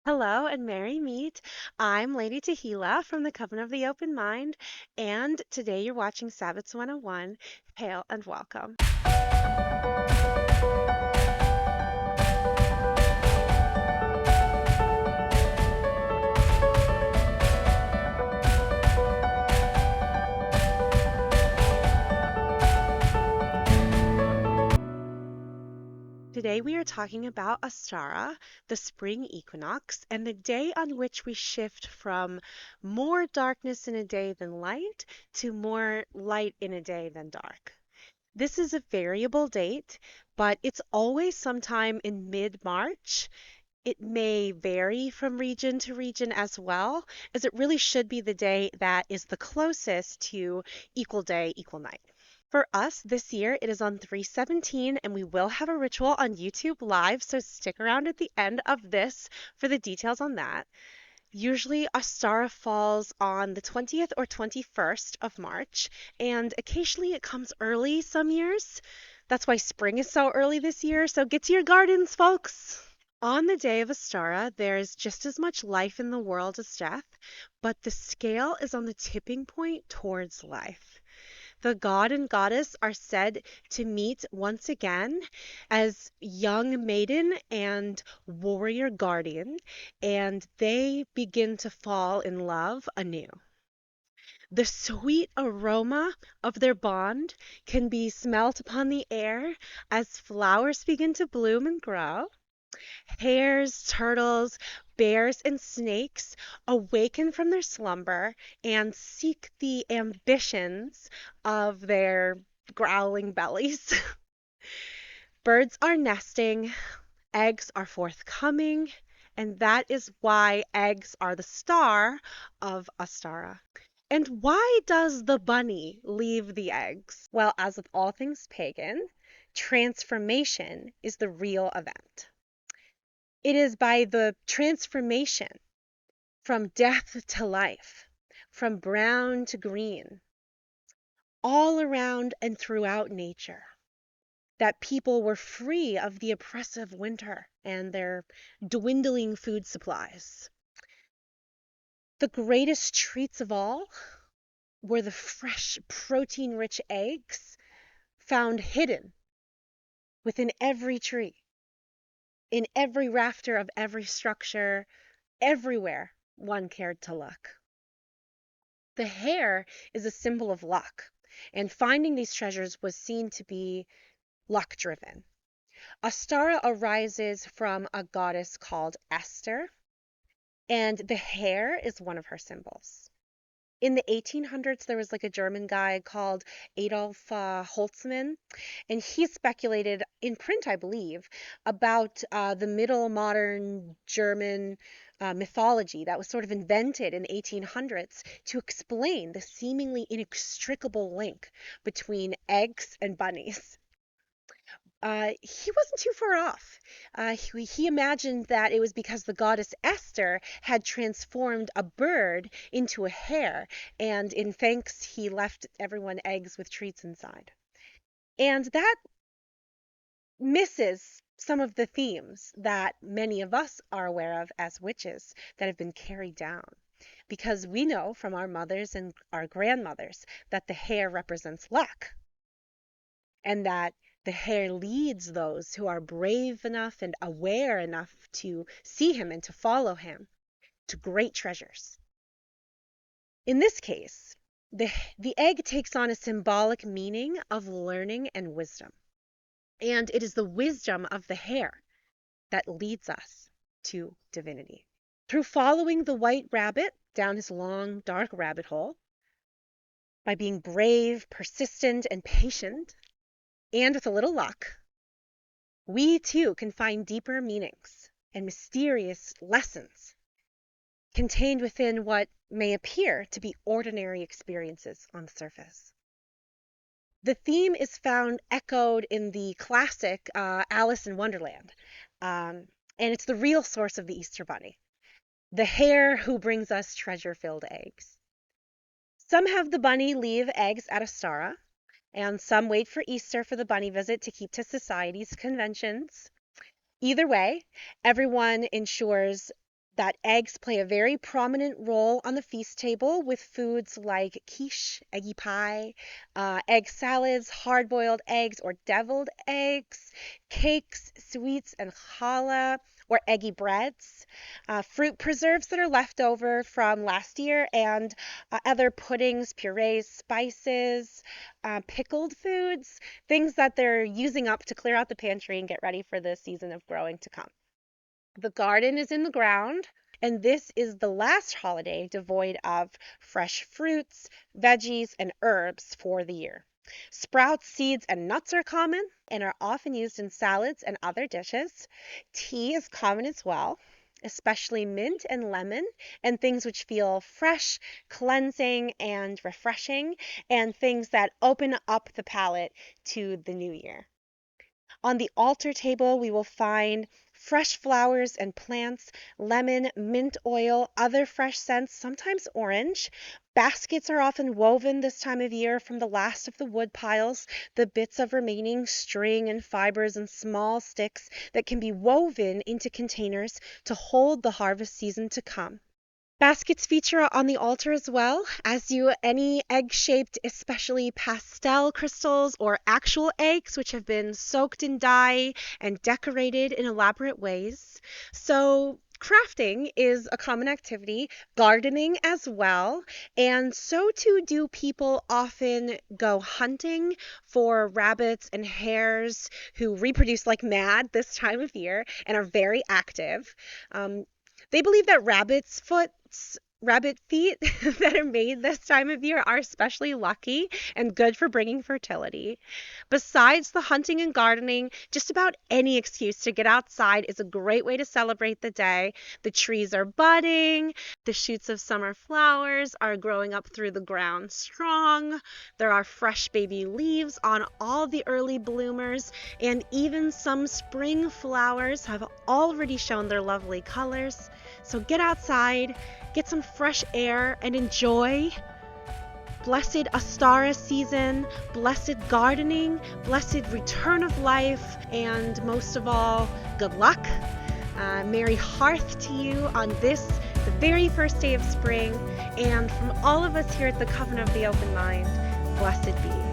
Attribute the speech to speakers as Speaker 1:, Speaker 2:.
Speaker 1: Hello and merry meet. I'm Lady Tahila from the Coven of the Open Mind, and today you're watching Sabbaths 101. Hail and welcome. Today we are talking about Astara, the spring equinox, and the day on which we shift from more darkness in a day than light to more light in a day than dark. This is a variable date, but it's always sometime in mid-March. It may vary from region to region as well, as it really should be the day that is the closest to equal day, equal night. For us this year, it is on 3/17, and we will have a ritual on YouTube Live, so stick around at the end of this for the details on that. Usually, Ostara falls on the 20th or 21st of March, and occasionally it comes early some years. That's why spring is so early this year, so get to your gardens, folks! On the day of Ostara, there's just as much life in the world as death, but the scale is on the tipping point towards life. The god and goddess are said to meet once again as young maiden and warrior guardian, and they begin to fall in love anew. The sweet aroma of their bond can be smelt upon the air as flowers begin to bloom and grow. Hares, turtles, bears, and snakes awaken from their slumber and seek the ambitions of their growling bellies. Birds are nesting, eggs are forthcoming, and that is why eggs are the star of Astara. And why does the bunny leave the eggs? Well, as with all things pagan, transformation is the real event. It is by the transformation from death to life, from brown to green, all around and throughout nature, that people were free of the oppressive winter and their dwindling food supplies. The greatest treats of all were the fresh, protein-rich eggs found hidden within every tree, in every rafter of every structure, everywhere one cared to look. The hare is a symbol of luck, and finding these treasures was seen to be luck driven. Astara arises from a goddess called Esther, and the hare is one of her symbols. In the 1800s, there was like a German guy called Adolf Holtzmann, and he speculated in print, I believe, about the middle modern German mythology that was sort of invented in the 1800s to explain the seemingly inextricable link between eggs and bunnies. He wasn't too far off. He imagined that it was because the goddess Esther had transformed a bird into a hare, and in thanks, he left everyone eggs with treats inside. And that misses some of the themes that many of us are aware of as witches that have been carried down. Because we know from our mothers and our grandmothers that the hare represents luck, and that the hare leads those who are brave enough and aware enough to see him and to follow him to great treasures. In this case, the egg takes on a symbolic meaning of learning and wisdom. And it is the wisdom of the hare that leads us to divinity. Through following the white rabbit down his long, dark rabbit hole, by being brave, persistent, and patient, and with a little luck, we too can find deeper meanings and mysterious lessons contained within what may appear to be ordinary experiences on the surface. The theme is found echoed in the classic Alice in Wonderland, and it's the real source of the Easter Bunny, the hare who brings us treasure-filled eggs. Some have the bunny leave eggs at Astara, and some wait for Easter for the bunny visit to keep to society's conventions. Either way, everyone ensures that eggs play a very prominent role on the feast table with foods like quiche, eggy pie, egg salads, hard boiled eggs or deviled eggs, cakes, sweets, and challah or eggy breads, fruit preserves that are left over from last year, and other puddings, purees, spices, pickled foods, things that they're using up to clear out the pantry and get ready for the season of growing to come. The garden is in the ground, and this is the last holiday devoid of fresh fruits, veggies, and herbs for the year. Sprouts, seeds, and nuts are common and are often used in salads and other dishes. Tea is common as well, especially mint and lemon, and things which feel fresh, cleansing, and refreshing, and things that open up the palate to the new year. On the altar table, we will find fresh flowers and plants, lemon, mint oil, other fresh scents, sometimes orange. Baskets are often woven this time of year from the last of the wood piles, the bits of remaining string and fibers and small sticks that can be woven into containers to hold the harvest season to come. Baskets feature on the altar as well, as do any egg-shaped, especially pastel crystals or actual eggs, which have been soaked in dye and decorated in elaborate ways. So crafting is a common activity, gardening as well, and so too do people often go hunting for rabbits and hares who reproduce like mad this time of year and are very active. They believe that rabbit feet that are made this time of year are especially lucky and good for bringing fertility. Besides the hunting and gardening, just about any excuse to get outside is a great way to celebrate the day. The trees are budding, the shoots of summer flowers are growing up through the ground strong, there are fresh baby leaves on all the early bloomers, and even some spring flowers have already shown their lovely colors. So get outside, get some fresh air, and enjoy. Blessed Ostara season, blessed gardening, blessed return of life, and most of all, good luck. Merry Hearth to you on this, the very first day of spring. And from all of us here at the Covenant of the Open Mind, blessed be.